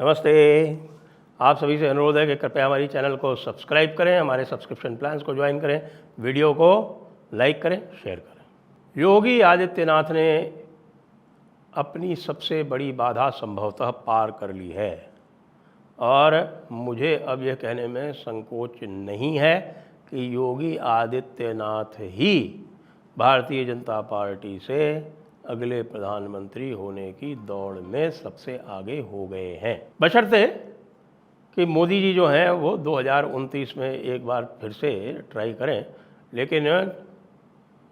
नमस्ते। आप सभी से अनुरोध है कि कृपया हमारी चैनल को सब्सक्राइब करें, हमारे सब्सक्रिप्शन प्लान्स को ज्वाइन करें, वीडियो को लाइक करें, शेयर करें। योगी आदित्यनाथ ने अपनी सबसे बड़ी बाधा संभवतः पार कर ली है और मुझे अब यह कहने में संकोच नहीं है कि योगी आदित्यनाथ ही भारतीय जनता पार्टी से अगले प्रधानमंत्री होने की दौड़ में सबसे आगे हो गए हैं, बशर्ते कि मोदी जी जो हैं वो 2029 में एक बार फिर से ट्राई करें। लेकिन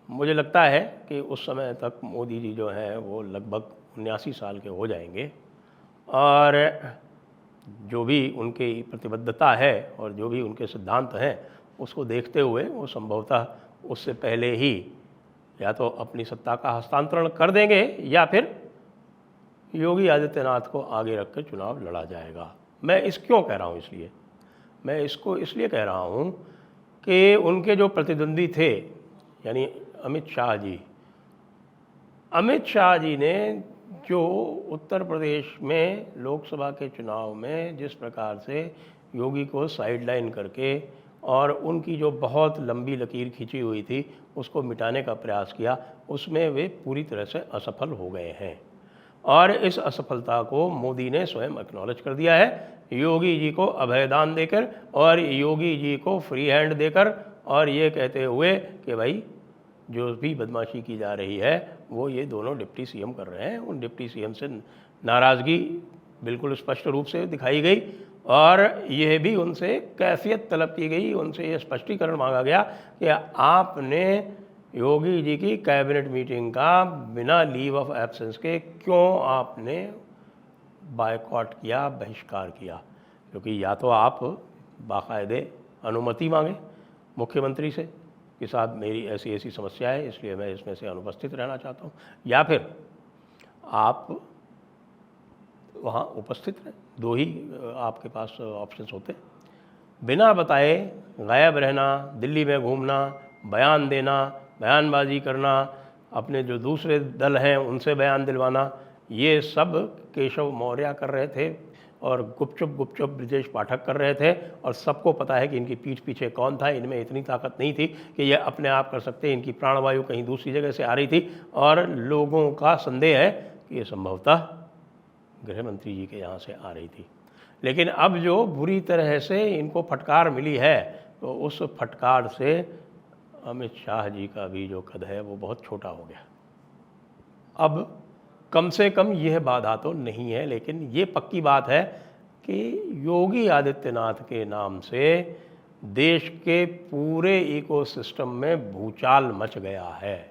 मुझे लगता है कि उस समय तक मोदी जी जो हैं वो लगभग 79 साल के हो जाएंगे और जो भी उनकी प्रतिबद्धता है और जो भी उनके सिद्धांत हैं उसको देखते हुए वो संभवतः उससे पहले ही या तो अपनी सत्ता का हस्तांतरण कर देंगे या फिर योगी आदित्यनाथ को आगे रख कर चुनाव लड़ा जाएगा। मैं क्यों कह रहा हूँ, मैं इसको इसलिए कह रहा हूँ कि उनके जो प्रतिद्वंदी थे यानी अमित शाह जी ने जो उत्तर प्रदेश में लोकसभा के चुनाव में जिस प्रकार से योगी को साइडलाइन करके और उनकी जो बहुत लंबी लकीर खींची हुई थी उसको मिटाने का प्रयास किया, उसमें वे पूरी तरह से असफल हो गए हैं और इस असफलता को मोदी ने स्वयं एक्नॉलेज कर दिया है, योगी जी को अभयदान देकर और योगी जी को फ्री हैंड देकर और ये कहते हुए कि भाई जो भी बदमाशी की जा रही है वो ये दोनों डिप्टी सीएम कर रहे हैं। उन डिप्टी सीएम से नाराज़गी बिल्कुल स्पष्ट रूप से दिखाई गई और यह भी उनसे कैफियत तलब की गई, उनसे ये स्पष्टीकरण मांगा गया कि आपने योगी जी की कैबिनेट मीटिंग का बिना लीव ऑफ एब्सेंस के क्यों आपने बायकॉट किया, बहिष्कार किया। क्योंकि या तो आप बाकायदे अनुमति मांगे मुख्यमंत्री से कि साहब मेरी ऐसी ऐसी समस्या है इसलिए मैं इसमें से अनुपस्थित रहना चाहता हूँ, या फिर आप वहाँ उपस्थित रहें। दो ही आपके पास ऑप्शंस होते। बिना बताए गायब रहना, दिल्ली में घूमना, बयान देना, बयानबाजी करना, अपने जो दूसरे दल हैं उनसे बयान दिलवाना, ये सब केशव मौर्य कर रहे थे और गुपचुप ब्रजेश पाठक कर रहे थे और सबको पता है कि इनकी पीठ पीछे कौन था। इनमें इतनी ताकत नहीं थी कि ये अपने आप कर सकते, इनकी प्राणवायु कहीं दूसरी जगह से आ रही थी और लोगों का संदेह है कि ये संभवतः गृह मंत्री जी के यहाँ से आ रही थी। लेकिन अब जो बुरी तरह से इनको फटकार मिली है तो उस फटकार से अमित शाह जी का भी जो कद है वो बहुत छोटा हो गया। अब कम से कम यह बाधा तो नहीं है, लेकिन ये पक्की बात है कि योगी आदित्यनाथ के नाम से देश के पूरे इकोसिस्टम में भूचाल मच गया है।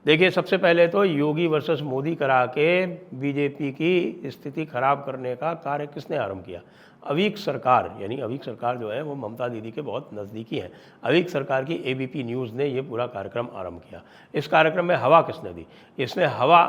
देखिए, सबसे पहले तो योगी वर्सेस मोदी करा के बीजेपी की स्थिति खराब करने का कार्य किसने आरंभ किया? अवीक सरकार, यानी अवीक सरकार जो है वो ममता दीदी के बहुत नज़दीकी हैं। अवीक सरकार की एबीपी न्यूज़ ने ये पूरा कार्यक्रम आरंभ किया। इस कार्यक्रम में हवा किसने दी? इसमें हवा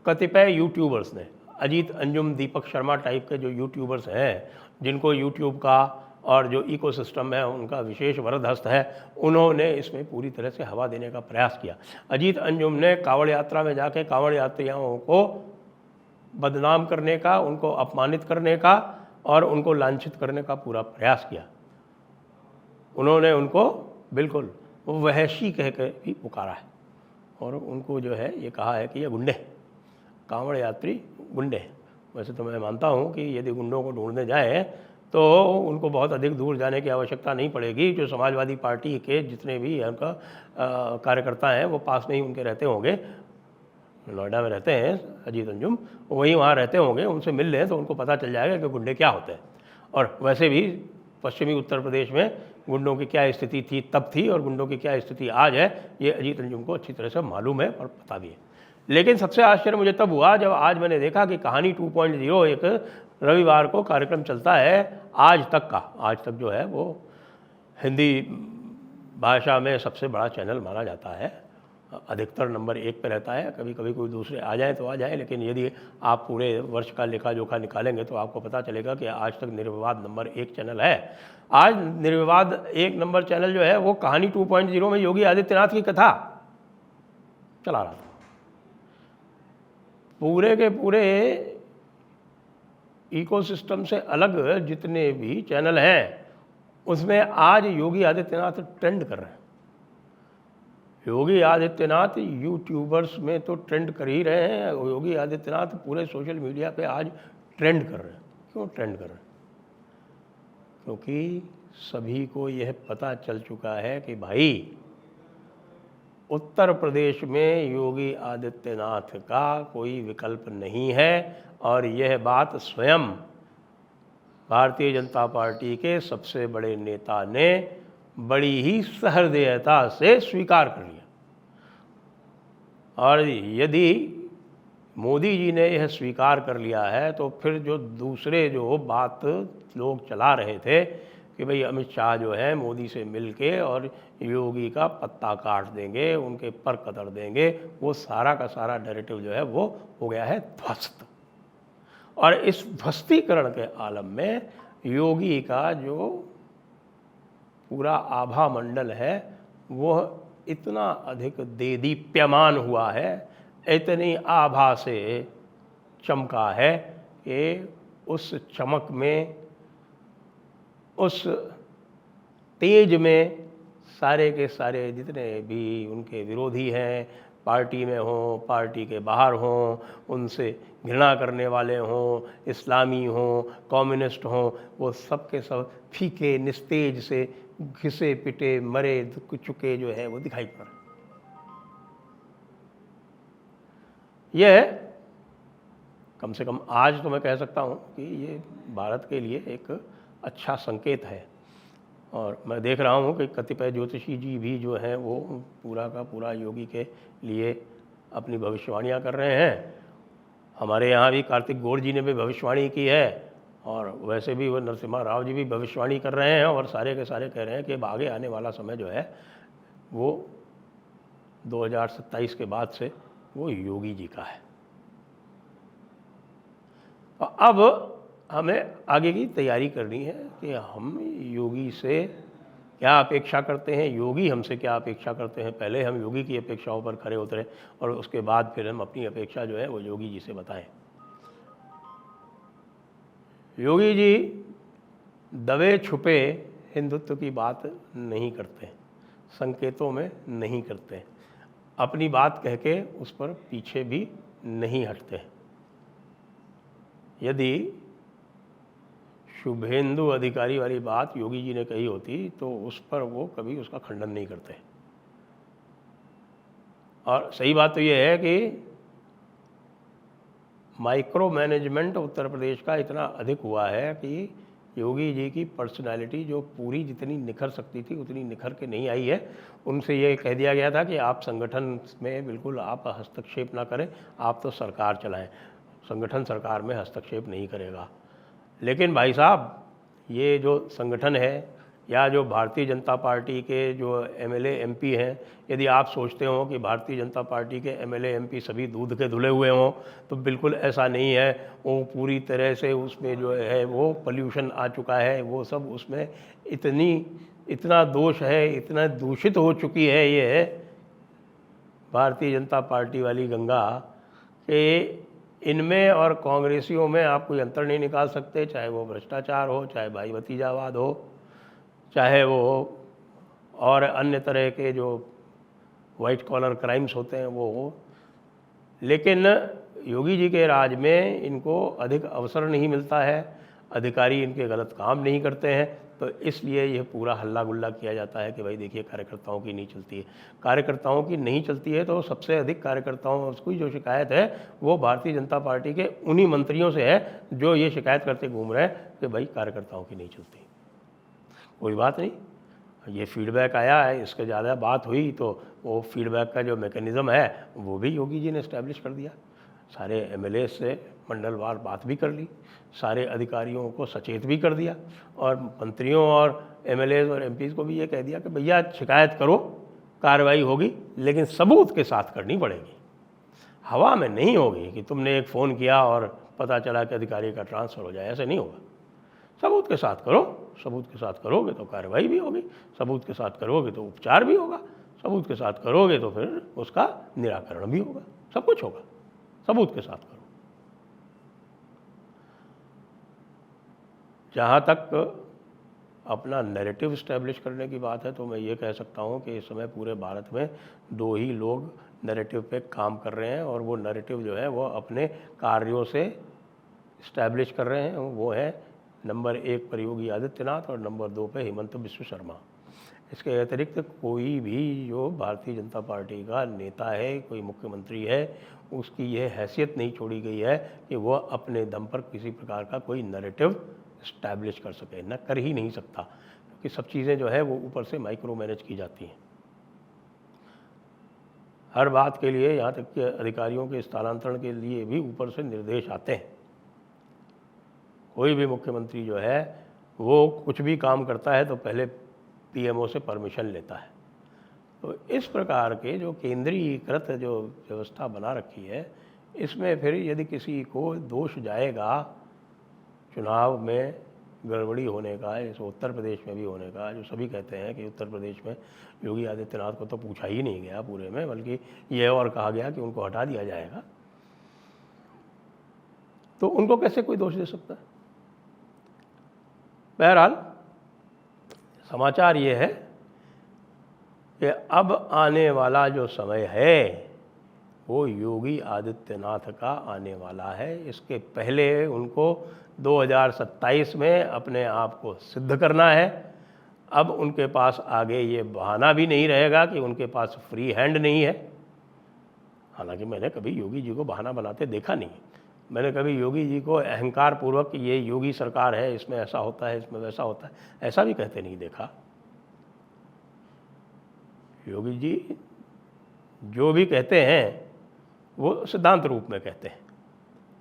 कतिपय यूट्यूबर्स ने, अजीत अंजुम, दीपक शर्मा टाइप के जो यूट्यूबर्स हैं जिनको यूट्यूब का और जो इकोसिस्टम है उनका विशेष वरद हस्त है, उन्होंने इसमें पूरी तरह से हवा देने का प्रयास किया। अजीत अंजुम ने कांवड़ यात्रा में जाके कांवड़ यात्रियों को बदनाम करने का, उनको अपमानित करने का और उनको लांछित करने का पूरा प्रयास किया। उन्होंने उनको बिल्कुल वहशी कह के भी पुकारा है और उनको जो है ये कहा है कि ये गुंडे, कांवड़ यात्री गुंडे। वैसे तो मैं मानता हूँ कि यदि गुंडों को ढूंढने जाएँ तो उनको बहुत अधिक दूर जाने की आवश्यकता नहीं पड़ेगी। जो समाजवादी पार्टी के जितने भी उनका कार्यकर्ता हैं वो पास में ही उनके रहते होंगे, नोएडा में रहते हैं अजीत अंजुम, वहीं वहाँ रहते होंगे, उनसे मिल लें तो उनको पता चल जाएगा कि गुंडे क्या होते हैं। और वैसे भी पश्चिमी उत्तर प्रदेश में गुंडों की क्या स्थिति थी तब थी और गुंडों की क्या स्थिति आज है, ये अजीत अंजुम को अच्छी तरह से मालूम है और पता भी है। लेकिन सबसे आश्चर्य मुझे तब हुआ जब आज मैंने देखा कि कहानी 2.0 एक रविवार को कार्यक्रम चलता है आज तक जो है वो हिंदी भाषा में सबसे बड़ा चैनल माना जाता है। अधिकतर नंबर 1 पे रहता है, कभी कभी कोई दूसरे आ जाए तो आ जाए, लेकिन यदि आप पूरे वर्ष का लेखा जोखा निकालेंगे तो आपको पता चलेगा कि आज तक निर्विवाद नंबर 1 चैनल है। आज निर्विवाद 1 नंबर चैनल जो है वो कहानी 2.0 में योगी आदित्यनाथ की कथा चला रहा था। पूरे के पूरे इकोसिस्टम से अलग जितने भी चैनल हैं उसमें आज योगी आदित्यनाथ ट्रेंड कर रहे हैं। योगी आदित्यनाथ यूट्यूबर्स में तो ट्रेंड कर ही रहे हैं, योगी आदित्यनाथ पूरे सोशल मीडिया पे आज ट्रेंड कर रहे हैं। क्यों ट्रेंड कर रहे हैं? क्योंकि सभी को यह पता चल चुका है कि भाई उत्तर प्रदेश में योगी आदित्यनाथ का कोई विकल्प नहीं है, और यह बात स्वयं भारतीय जनता पार्टी के सबसे बड़े नेता ने बड़ी ही सहृदयता से स्वीकार कर लिया। और यदि मोदी जी ने यह स्वीकार कर लिया है तो फिर जो दूसरे जो बात लोग चला रहे थे कि भाई अमित शाह जो है मोदी से मिलके और योगी का पत्ता काट देंगे, उनके पर कतर देंगे, वो सारा का सारा नैरेटिव जो है वो हो गया है ध्वस्त। और इस ध्वस्तीकरण के आलम में योगी का जो पूरा आभा मंडल है वह इतना अधिक देदीप्यमान हुआ है, इतनी आभा से चमका है कि उस चमक में, उस तेज में सारे के सारे जितने भी उनके विरोधी हैं, पार्टी में हों, पार्टी के बाहर हों, उनसे घृणा करने वाले हों, इस्लामी हों, कम्युनिस्ट हों, वो सब के सब फीके निस्तेज से घिसे पिटे मरे चुके जो है वो दिखाई पड़ रहे। यह कम से कम आज तो मैं कह सकता हूँ कि ये भारत के लिए एक अच्छा संकेत है। और मैं देख रहा हूँ कि कतिपय ज्योतिषी जी भी जो हैं वो पूरा का पूरा योगी के लिए अपनी भविष्यवाणियाँ कर रहे हैं। हमारे यहाँ भी कार्तिक गौर जी ने भी भविष्यवाणी की है, और वैसे भी वो नरसिम्हा राव जी भी भविष्यवाणी कर रहे हैं, और सारे के सारे कह रहे हैं कि आगे आने वाला समय जो है वो 2027 के बाद से वो योगी जी का है। और अब हमें आगे की तैयारी करनी है कि हम योगी से क्या अपेक्षा करते हैं, योगी हमसे क्या अपेक्षा करते हैं। पहले हम योगी की अपेक्षाओं पर खरे उतरें और उसके बाद फिर हम अपनी अपेक्षा जो है वो योगी जी से बताएं। योगी जी दबे छुपे हिंदुत्व की बात नहीं करते, संकेतों में नहीं करते, अपनी बात कह के उस पर पीछे भी नहीं हटते। यदि शुभेंदु अधिकारी वाली बात योगी जी ने कही होती तो उस पर वो कभी उसका खंडन नहीं करते। और सही बात तो ये है कि माइक्रो मैनेजमेंट उत्तर प्रदेश का इतना अधिक हुआ है कि योगी जी की पर्सनालिटी जो पूरी जितनी निखर सकती थी उतनी निखर के नहीं आई है। उनसे ये कह दिया गया था कि आप संगठन में बिल्कुल आप हस्तक्षेप ना करें, आप तो सरकार चलाएं, संगठन सरकार में हस्तक्षेप नहीं करेगा। लेकिन भाई साहब, ये जो संगठन है या जो भारतीय जनता पार्टी के जो एमएलए एमपी हैं, यदि आप सोचते हो कि भारतीय जनता पार्टी के एमएलए एमपी सभी दूध के धुले हुए हों, तो बिल्कुल ऐसा नहीं है। वो पूरी तरह से उसमें जो है वो पोल्यूशन आ चुका है, वो सब उसमें इतना दोष है, इतना दूषित हो चुकी है ये भारतीय जनता पार्टी वाली गंगा कि इनमें और कांग्रेसियों में आप कोई अंतर नहीं निकाल सकते। चाहे वो भ्रष्टाचार हो, चाहे भाई भतीजावाद हो, चाहे वो और अन्य तरह के जो वाइट कॉलर क्राइम्स होते हैं वो हो। लेकिन योगी जी के राज में इनको अधिक अवसर नहीं मिलता है, अधिकारी इनके गलत काम नहीं करते हैं, तो इसलिए यह पूरा हल्ला गुल्ला किया जाता है कि भाई देखिए कार्यकर्ताओं की नहीं चलती है। कार्यकर्ताओं की नहीं चलती है तो सबसे अधिक कार्यकर्ताओं की जो शिकायत है वो भारतीय जनता पार्टी के उन्हीं मंत्रियों से है जो ये शिकायत करते घूम रहे हैं कि भाई कार्यकर्ताओं की नहीं चलती। कोई बात नहीं, ये फीडबैक आया है, इसके ज़्यादा बात हुई तो वो फीडबैक का जो मैकेनिज़्म है वो भी योगी जी ने इस्टेब्लिश कर दिया। सारे एमएलए से मंडलवार बात भी कर ली, सारे अधिकारियों को सचेत भी कर दिया, और मंत्रियों और एमएलए और एमपीज़ को भी ये कह दिया कि भैया शिकायत करो, कार्रवाई होगी, लेकिन सबूत के साथ करनी पड़ेगी। हवा में नहीं होगी कि तुमने एक फ़ोन किया और पता चला कि अधिकारी का ट्रांसफ़र हो जाए, ऐसे नहीं होगा। सबूत के साथ करो, सबूत के साथ करोगे तो कार्रवाई भी होगी, सबूत के साथ करोगे तो उपचार भी होगा, सबूत के साथ करोगे तो फिर उसका निराकरण भी होगा, सब कुछ होगा। सबूत के साथ करो। जहाँ तक अपना नैरेटिव इस्टेब्लिश करने की बात है तो मैं ये कह सकता हूँ कि इस समय पूरे भारत में दो ही लोग नैरेटिव पे काम कर रहे हैं, और वो नैरेटिव जो है वो अपने कार्यों से इस्टेब्लिश कर रहे हैं। वो है नंबर 1 पर योगी आदित्यनाथ और नंबर 2 पे हेमंत बिस्व शर्मा। इसके अतिरिक्त कोई भी जो भारतीय जनता पार्टी का नेता है, कोई मुख्यमंत्री है, उसकी ये हैसियत नहीं छोड़ी गई है कि वो अपने दम पर किसी प्रकार का कोई नैरेटिव इस्टेब्लिश कर सके, न कर ही नहीं सकता, क्योंकि सब चीज़ें जो है वो ऊपर से माइक्रो मैनेज की जाती हैं। हर बात के लिए, यहाँ तक कि अधिकारियों के स्थानांतरण के लिए भी ऊपर से निर्देश आते हैं। कोई भी मुख्यमंत्री जो है वो कुछ भी काम करता है तो पहले पीएमओ से परमिशन लेता है। तो इस प्रकार के जो केंद्रीकृत जो व्यवस्था बना रखी है, इसमें फिर यदि किसी को दोष जाएगा चुनाव में गड़बड़ी होने का, जैसे उत्तर प्रदेश में भी होने का, जो सभी कहते हैं कि उत्तर प्रदेश में योगी आदित्यनाथ को तो पूछा ही नहीं गया पूरे में, बल्कि ये और कहा गया कि उनको हटा दिया जाएगा, तो उनको कैसे कोई दोष दे सकता है? बहरहाल समाचार ये है कि अब आने वाला जो समय है वो योगी आदित्यनाथ का आने वाला है। इसके पहले उनको 2027 में अपने आप को सिद्ध करना है। अब उनके पास आगे ये बहाना भी नहीं रहेगा कि उनके पास फ्री हैंड नहीं है। हालांकि मैंने कभी योगी जी को बहाना बनाते देखा नहीं। मैंने कभी योगी जी को अहंकार पूर्वक ये योगी सरकार है, इसमें ऐसा होता है, इसमें वैसा होता है, ऐसा भी कहते नहीं देखा। योगी जी जो भी कहते हैं वो सिद्धांत रूप में कहते हैं,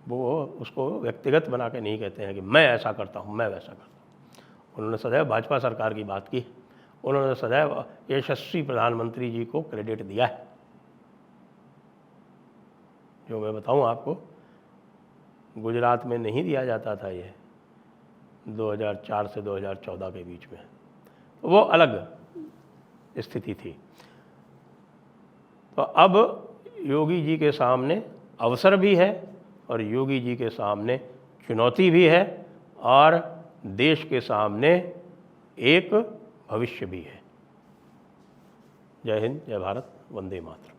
वो उसको व्यक्तिगत बना के नहीं कहते हैं कि मैं ऐसा करता हूँ, मैं वैसा करता हूँ। उन्होंने सदैव भाजपा सरकार की बात की, उन्होंने सदैव यशस्वी प्रधानमंत्री जी को क्रेडिट दिया है। जो मैं बताऊँ आपको, गुजरात में नहीं दिया जाता था ये 2004 से 2014 के बीच में, वो अलग स्थिति थी। तो अब योगी जी के सामने अवसर भी है और योगी जी के सामने चुनौती भी है और देश के सामने एक भविष्य भी है। जय हिंद, जय भारत, वंदे मातरम।